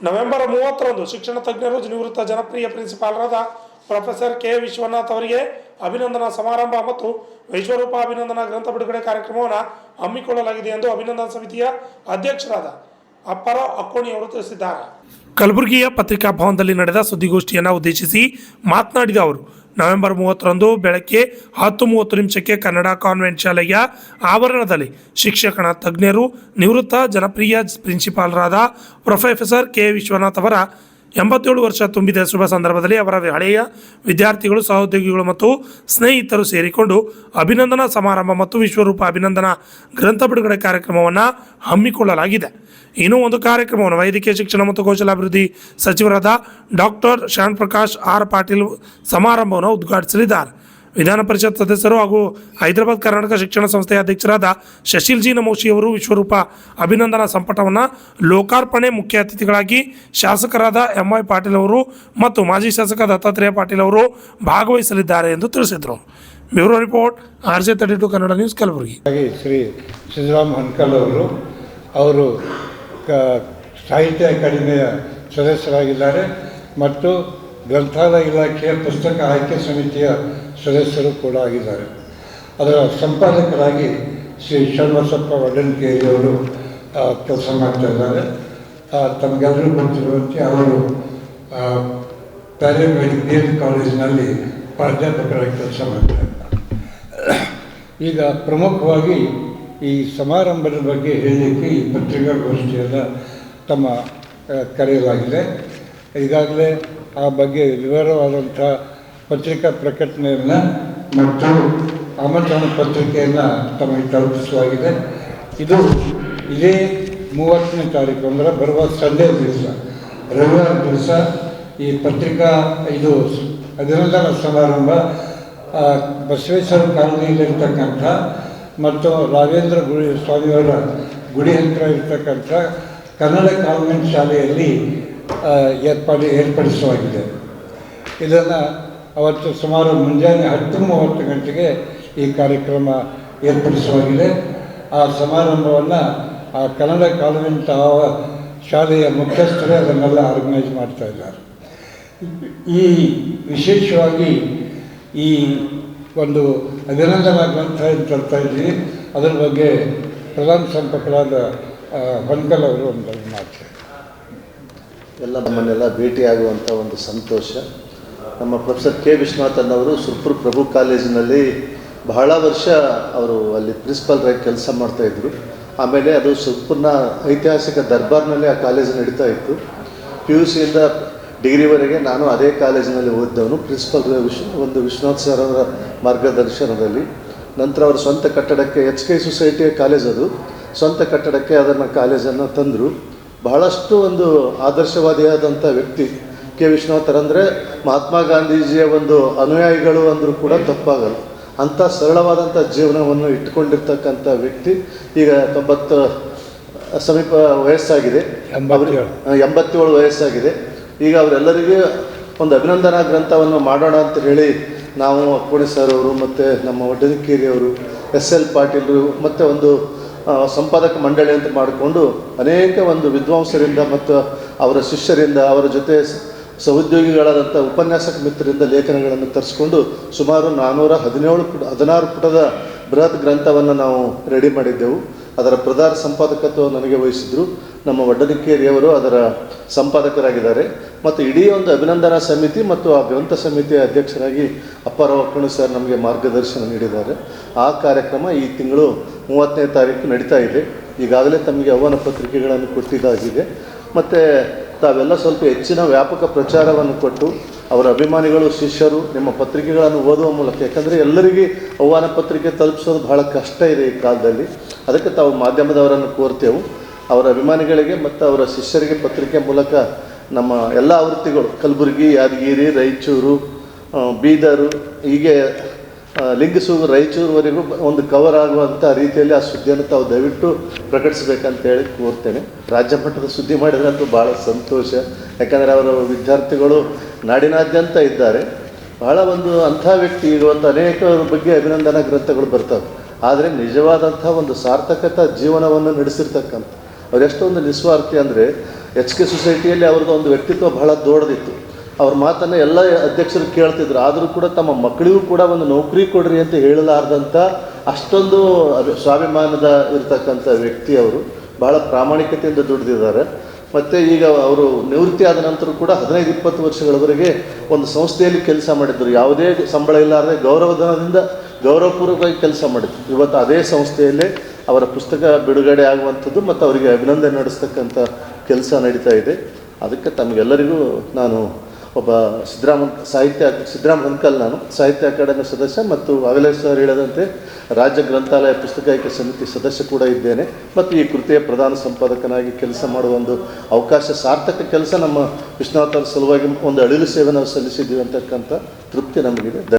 November 30ರಂದು ಶಿಕ್ಷಣ ತಜ್ಞರು ನಿವೃತ್ತ ಜನಪ್ರಿಯ ಪ್ರಿನ್ಸಿಪಾಲರಾದ ಪ್ರೊಫೆಸರ್ ಕೆ ವಿಶ್ವನಾಥ್ ಅವರಿಗೆ ಅಭಿನಂದನಾ ಸಮಾರಂಭ ಮತ್ತು ವಿಶ್ವರೂಪ ಅಭಿನಂದನಾ ಗ್ರಂಥ ಬಿಡುಗಡೆ ಕಾರ್ಯಕ್ರಮವನ್ನು ಹಮ್ಮಿಕೊಳ್ಳಲಾಗಿದೆ ಎಂದು ಅಭಿನಂದನಾ ಸಮಿತಿಯ ಅಧ್ಯಕ್ಷರಾದ ಅಪ್ಪರ ಅಕ್ಕೋಣಿ ಅವರು ತಿಳಿಸಿದ್ದಾರೆ. ಕಲಬುರಗಿಯ ಪತ್ರಿಕಾ ಭವನದಲ್ಲಿ ನಡೆದ ಸುದ್ದಿಗೋಷ್ಠಿಯನ್ನು ಉದ್ದೇಶಿಸಿ ಮಾತನಾಡಿದ ಅವರು, ನವೆಂಬರ್ 30ರಂದು ಬೆಳಗ್ಗೆ 10:30 ಕನ್ನಡ ಕಾನ್ವೆಂಟ್ ಶಾಲೆಯ ಆವರಣದಲ್ಲಿ ಶಿಕ್ಷಣ ತಜ್ಞರು ನಿವೃತ್ತ ಜನಪ್ರಿಯ ಪ್ರಿನ್ಸಿಪಾಲರಾದ ಪ್ರೊಫೆಸರ್ ಕೆ ವಿಶ್ವನಾಥ್ ಅವರ 87 ವರ್ಷ ತುಂಬಿದ ಶುಭ ಸಂದರ್ಭದಲ್ಲಿ ಅವರ ಹಳೆಯ ವಿದ್ಯಾರ್ಥಿಗಳು, ಸಹೋದ್ಯೋಗಿಗಳು ಮತ್ತು ಸ್ನೇಹಿತರು ಸೇರಿಕೊಂಡು ಅಭಿನಂದನಾ ಸಮಾರಂಭ ಮತ್ತು ವಿಶ್ವರೂಪ ಅಭಿನಂದನಾ ಗ್ರಂಥ ಬಿಡುಗಡೆ ಕಾರ್ಯಕ್ರಮವನ್ನು ಹಮ್ಮಿಕೊಳ್ಳಲಾಗಿದೆ. ಇನ್ನೂ ಒಂದು ಕಾರ್ಯಕ್ರಮವನ್ನು ವೈದ್ಯಕೀಯ ಶಿಕ್ಷಣ ಮತ್ತು ಕೌಶಲಾಭಿವೃದ್ಧಿ ಸಚಿವರಾದ ಡಾಕ್ಟರ್ ಶ್ಯಾಮ್ ಪ್ರಕಾಶ್ ಆರ್ ಪಾಟೀಲ್ ಸಮಾರಂಭವನ್ನು ಉದ್ಘಾಟಿಸಲಿದ್ದಾರೆ. ವಿಧಾನ ಪರಿಷತ್ ಸದಸ್ಯರು ಹಾಗೂ ಹೈದರಾಬಾದ್ ಕರ್ನಾಟಕ ಶಿಕ್ಷಣ ಸಂಸ್ಥೆಯ ಅಧ್ಯಕ್ಷರಾದ ಶಶಿಲ್ ಜಿ ನಮೋಶಿ ಅವರು ವಿಶ್ವರೂಪ ಅಭಿನಂದನಾ ಸಂಪುಟವನ್ನು ಲೋಕಾರ್ಪಣೆ ಮುಖ್ಯ ಅತಿಥಿಗಳಾಗಿ ಶಾಸಕರಾದ MY ಪಾಟೀಲ್ ಅವರು ಮತ್ತು ಮಾಜಿ ಶಾಸಕ ದತ್ತಾತ್ರೇಯ ಪಾಟೀಲ್ ಅವರು ಭಾಗವಹಿಸಲಿದ್ದಾರೆ ಎಂದು ತಿಳಿಸಿದರು. Bureau report RJ32 Kannada news, Kalaburagi. Shri Siddaram Hankal ಅವರು ಸಾಹಿತ್ಯ ಅಕಾಡೆಮಿಯ ಸದಸ್ಯರಾಗಿದ್ದಾರೆ ಮತ್ತು ಗ್ರಂಥಾಲಯ ಇಲಾಖೆಯ ಪುಸ್ತಕ ಆಯ್ಕೆ ಸಮಿತಿಯ ಸದಸ್ಯರು ಕೂಡ ಆಗಿದ್ದಾರೆ. ಅದರ ಸಂಪಾದಕರಾಗಿ ಶ್ರೀ ಶರಣಬಸಪ್ಪ ವಡ್ಡನಕೇರಿಯವರು ಕೆಲಸ ಮಾಡ್ತಾ ಇದ್ದಾರೆ. ತಮಗೆಲ್ಲರೂ ಗೊತ್ತಿರುವಂತೆ ಅವರು ಪ್ಯಾರಾಮೆಡಿಕಲ್ ಕಾಲೇಜಿನಲ್ಲಿ ಪ್ರಾಧ್ಯಾಪಕರಾಗಿ ಕೆಲಸ ಮಾಡ್ತಾರೆ. ಈಗ ಪ್ರಮುಖವಾಗಿ ಈ ಸಮಾರಂಭದ ಬಗ್ಗೆ ಹೇಳಲಿಕ್ಕೆ ಈ ಪತ್ರಿಕಾಗೋಷ್ಠಿಯನ್ನು ಕರೆಯಲಾಗಿದೆ. ಈಗಾಗಲೇ ಆ ಬಗ್ಗೆ ವಿವರವಾದಂಥ ಪತ್ರಿಕಾ ಪ್ರಕಟಣೆಯನ್ನು ಮತ್ತು ಆಮಂತ್ರಣ ಪತ್ರಿಕೆಯನ್ನು ತಮಗೆ ತಲುಪಿಸಲಾಗಿದೆ. ಇದೇ 30ನೇ ತಾರೀಕು ಅಂದರೆ ಬರುವ ಸಂಡೇ ದಿವಸ, ರವಿವಾರ ದಿವಸ ಈ ಪತ್ರಿಕಾ ಅಭಿನಂದನಾ ಸಮಾರಂಭ ಬಸವೇಶ್ವರ ಕಾಲನಿಯಲ್ಲಿರ್ತಕ್ಕಂಥ ಮತ್ತು ರಾಘವೇಂದ್ರ ಸ್ವಾಮಿಯವರ ಗುಡಿ ಹತ್ತಿರ ಇರ್ತಕ್ಕಂಥ ಕನ್ನಡ ಕಾನ್ವೆಂಟ್ ಶಾಲೆಯಲ್ಲಿ ಏರ್ಪಡಿಸಲಾಗಿದೆ. ಇದನ್ನು ಅವತ್ತು ಸುಮಾರು ಮುಂಜಾನೆ 10:30 ಗಂಟೆಗೆ ಈ ಕಾರ್ಯಕ್ರಮ ಏರ್ಪಡಿಸಲಾಗಿದೆ. ಆ ಸಮಾರಂಭವನ್ನು ಆ ಕನ್ನಡ ಕಾನ್ವೆಂಟ್ ಶಾಲೆಯ ಮುಖ್ಯಸ್ಥರೇ ಅದನ್ನೆಲ್ಲ ಆರ್ಗನೈಸ್ ಮಾಡ್ತಾ ಇದ್ದಾರೆ. ಈ ವಿಶೇಷವಾಗಿ ಈ ಒಂದು ಅಭಿನಂದನಾ ಗ್ರಂಥ ಏನು ತರ್ತಾ ಇದ್ದೀವಿ, ಅದರ ಬಗ್ಗೆ ಪ್ರಧಾನ ಸಂಪಾದಕರಾದ ಹನ್ಕಲ್ ಅವರು ಒಂದು ಮಾತು. ನಮ್ಮನ್ನೆಲ್ಲ ಭೇಟಿಯಾಗುವಂಥ ಒಂದು ಸಂತೋಷ. ನಮ್ಮ ಪ್ರೊಫೆಸರ್ ಕೆ ವಿಶ್ವನಾಥನ್ ಅವರು ಸುರ್ಪುರ್ ಪ್ರಭು ಕಾಲೇಜಿನಲ್ಲಿ ಬಹಳ ವರ್ಷ ಅವರು ಅಲ್ಲಿ ಪ್ರಿನ್ಸಿಪಾಲ್ರಾಗಿ ಕೆಲಸ ಮಾಡ್ತಾಯಿದ್ರು. ಆಮೇಲೆ ಅದು ಸುರ್ಪುರ್ನ ಐತಿಹಾಸಿಕ ದರ್ಬಾರ್ನಲ್ಲಿ ಆ ಕಾಲೇಜು ನಡೀತಾ ಇತ್ತು. PUCಯಿಂದ ಡಿಗ್ರಿವರೆಗೆ ನಾನು ಅದೇ ಕಾಲೇಜಿನಲ್ಲಿ ಓದಿದವನು. ಪ್ರಿನ್ಸಿಪಲ್ ವಿಶ್ವನಾಥ್ ಸರ್ ಅವರ ಮಾರ್ಗದರ್ಶನದಲ್ಲಿ. ನಂತರ ಅವರು ಸ್ವಂತ ಕಟ್ಟಡಕ್ಕೆ HK ಸೊಸೈಟಿಯ ಕಾಲೇಜ್, ಅದು ಸ್ವಂತ ಕಟ್ಟಡಕ್ಕೆ ಅದನ್ನು ಕಾಲೇಜನ್ನು ತಂದರು. ಬಹಳಷ್ಟು ಒಂದು ಆದರ್ಶವಾದಿಯಾದಂಥ ವ್ಯಕ್ತಿ ಕೆ ವಿಶ್ವನಾಥರಂದರೆ ಮಹಾತ್ಮ ಗಾಂಧೀಜಿಯ ಒಂದು ಅನುಯಾಯಿಗಳು ಅಂದರೂ ಕೂಡ ತಪ್ಪಾಗಲ್ಲ. ಅಂಥ ಸರಳವಾದಂಥ ಜೀವನವನ್ನು ಇಟ್ಟುಕೊಂಡಿರ್ತಕ್ಕಂಥ ವ್ಯಕ್ತಿ. ಈಗ 90 ಸಮೀಪ ವಯಸ್ಸಾಗಿದೆ, 87 ವಯಸ್ಸಾಗಿದೆ. ಈಗ ಅವರೆಲ್ಲರಿಗೂ ಒಂದು ಅಭಿನಂದನಾ ಗ್ರಂಥವನ್ನು ಮಾಡೋಣ ಅಂತ ಹೇಳಿ ನಾವು ಅಕ್ಕೋಣಿ ಸರ್ ಅವರು ಮತ್ತು ನಮ್ಮ ವಡ್ಡನಕೇರಿಯವರು, SL ಪಾಟೀಲರು ಮತ್ತು ಒಂದು ಸಂಪಾದಕ ಮಂಡಳಿ ಅಂತ ಮಾಡಿಕೊಂಡು ಅನೇಕ ಒಂದು ವಿದ್ವಾಂಸರಿಂದ ಮತ್ತು ಅವರ ಶಿಷ್ಯರಿಂದ, ಅವರ ಜೊತೆ ಸಹೋದ್ಯೋಗಿಗಳಾದಂಥ ಉಪನ್ಯಾಸಕ ಮಿತ್ರರಿಂದ ಲೇಖನಗಳನ್ನು ತರಿಸ್ಕೊಂಡು ಸುಮಾರು 416 ಪುಟದ ಬೃಹತ್ ಗ್ರಂಥವನ್ನು ನಾವು ರೆಡಿ ಮಾಡಿದ್ದೆವು. ಅದರ ಪ್ರಧಾನ ಸಂಪಾದಕತ್ವ ನನಗೆ ವಹಿಸಿದರು. ನಮ್ಮ ವಡ್ಡನಕೇರಿಯವರು ಅದರ ಸಂಪಾದಕರಾಗಿದ್ದಾರೆ. ಮತ್ತು ಇಡೀ ಒಂದು ಅಭಿನಂದನಾ ಸಮಿತಿ ಮತ್ತು ಆ ಗ್ರಂಥ ಸಮಿತಿಯ ಅಧ್ಯಕ್ಷರಾಗಿ ಅಪ್ಪಾರಾವ್ ಅಕ್ಕೋಣಿ ಸರ್ ನಮಗೆ ಮಾರ್ಗದರ್ಶನ ನೀಡಿದ್ದಾರೆ. ಆ ಕಾರ್ಯಕ್ರಮ ಈ ತಿಂಗಳು 30ನೇ ತಾರೀಕು ನಡೀತಾ ಇದೆ. ಈಗಾಗಲೇ ತಮಗೆ ಆಹ್ವಾನ ಪತ್ರಿಕೆಗಳನ್ನು ಕೊಟ್ಟಿದ್ದಾಗಿದೆ. ಮತ್ತು ತಾವೆಲ್ಲ ಸ್ವಲ್ಪ ಹೆಚ್ಚಿನ ವ್ಯಾಪಕ ಪ್ರಚಾರವನ್ನು ಕೊಟ್ಟು ಅವರ ಅಭಿಮಾನಿಗಳು, ಶಿಷ್ಯರು ನಿಮ್ಮ ಪತ್ರಿಕೆಗಳನ್ನು ಓದುವ ಮೂಲಕ, ಯಾಕಂದರೆ ಎಲ್ಲರಿಗೂ ಆಹ್ವಾನ ಪತ್ರಿಕೆ ತಲುಪಿಸೋದು ಬಹಳ ಕಷ್ಟ ಇದೆ ಈ ಕಾಲದಲ್ಲಿ. ಅದಕ್ಕೆ ತಾವು ಮಾಧ್ಯಮದವರನ್ನು ಕೋರ್ತೇವೆ, ಅವರ ಅಭಿಮಾನಿಗಳಿಗೆ ಮತ್ತು ಅವರ ಶಿಷ್ಯರಿಗೆ ಪತ್ರಿಕೆ ಮೂಲಕ ನಮ್ಮ ಎಲ್ಲ ಆವೃತ್ತಿಗಳು ಕಲಬುರಗಿ, ಯಾದಗಿರಿ, ರಾಯಚೂರು, ಬೀದರು, ಹೀಗೆ ಲಿಂಗಸೂರು, ರಾಯಚೂರುವರೆಗೂ ಒಂದು ಕವರ್ ಆಗುವಂಥ ರೀತಿಯಲ್ಲಿ ಆ ಸುದ್ದಿಯನ್ನು ತಾವು ದಯವಿಟ್ಟು ಪ್ರಕಟಿಸಬೇಕಂತೇಳಿ ಕೋರ್ತೇನೆ. ರಾಜ್ಯ ಮಟ್ಟದ ಸುದ್ದಿ ಮಾಡಿದರೆ ಅಂತೂ ಭಾಳ ಸಂತೋಷ. ಯಾಕಂದರೆ ಅವರ ವಿದ್ಯಾರ್ಥಿಗಳು ನಾಡಿನಾದ್ಯಂತ ಇದ್ದಾರೆ. ಬಹಳ ಒಂದು ಅಂಥ ವ್ಯಕ್ತಿ. ಇವತ್ತು ಅನೇಕರ ಬಗ್ಗೆ ಅಭಿನಂದನಾ ಗ್ರಂಥಗಳು ಬರ್ತವೆ, ಆದರೆ ನಿಜವಾದಂಥ ಒಂದು ಸಾರ್ಥಕತೆ ಜೀವನವನ್ನು ನಡೆಸಿರ್ತಕ್ಕಂಥ ಅವರೆಷ್ಟೊಂದು ನಿಸ್ವಾರ್ಥಿ ಅಂದರೆ HK ಸೊಸೈಟಿಯಲ್ಲಿ ಅವ್ರದ್ದು ಒಂದು ವ್ಯಕ್ತಿತ್ವ ಬಹಳ ದೊಡ್ಡದಿತ್ತು. ಅವ್ರ ಮಾತನ್ನು ಎಲ್ಲ ಅಧ್ಯಕ್ಷರು ಕೇಳ್ತಿದ್ರು. ಆದರೂ ಕೂಡ ತಮ್ಮ ಮಕ್ಕಳಿಗೂ ಕೂಡ ಒಂದು ನೌಕರಿ ಕೊಡ್ರಿ ಅಂತ ಹೇಳಲಾರ್ದಂಥ ಅಷ್ಟೊಂದು ಸ್ವಾಭಿಮಾನದ ಇರತಕ್ಕಂಥ ವ್ಯಕ್ತಿ ಅವರು. ಬಹಳ ಪ್ರಾಮಾಣಿಕತೆಯಿಂದ ದುಡಿದಿದ್ದಾರೆ. ಮತ್ತು ಈಗ ಅವರು ನಿವೃತ್ತಿ ಆದ ನಂತರ ಕೂಡ 15-20 ವರ್ಷಗಳವರೆಗೆ ಒಂದು ಸಂಸ್ಥೆಯಲ್ಲಿ ಕೆಲಸ ಮಾಡಿದ್ದರು. ಯಾವುದೇ ಸಂಬಳ ಇಲ್ಲಾರದೆ ಗೌರವಧನದಿಂದ ಗೌರವಪೂರ್ವಕವಾಗಿ ಕೆಲಸ ಮಾಡಿದ್ರು. ಇವತ್ತು ಅದೇ ಸಂಸ್ಥೆಯಲ್ಲೇ ಅವರ ಪುಸ್ತಕ ಬಿಡುಗಡೆ ಆಗುವಂಥದ್ದು ಮತ್ತು ಅವರಿಗೆ ಅಭಿನಂದನೆ ನಡೆಸ್ತಕ್ಕಂಥ ಕೆಲಸ ನಡೀತಾ ಇದೆ. ಅದಕ್ಕೆ ತಮಗೆಲ್ಲರಿಗೂ ನಾನು ಒಬ್ಬ ಸಿದ್ದರಾಮ ಹನ್ಕಲ್, ನಾನು ಸಾಹಿತ್ಯ ಅಕಾಡೆಮಿ ಸದಸ್ಯ ಮತ್ತು ಆಗಲೇ ಸರ್ ಹೇಳದಂತೆ ರಾಜ್ಯ ಗ್ರಂಥಾಲಯ ಪುಸ್ತಕ ಆಯ್ಕೆ ಸಮಿತಿ ಸದಸ್ಯ ಕೂಡ ಇದ್ದೇನೆ. ಮತ್ತು ಈ ಕೃತಿಯ ಪ್ರಧಾನ ಸಂಪಾದಕನಾಗಿ ಕೆಲಸ ಮಾಡುವ ಒಂದು ಅವಕಾಶ, ಸಾರ್ಥಕ ಕೆಲಸ ನಮ್ಮ ವಿಶ್ವನಾಥ್ ಅವರ ಸಲುವಾಗಿ ಒಂದು ಅಳಿಲು ಸೇವೆ ನಾವು ಸಲ್ಲಿಸಿದ್ದೀವಿ ಅಂತಕ್ಕಂಥ ತೃಪ್ತಿ ನಮಗಿದೆ.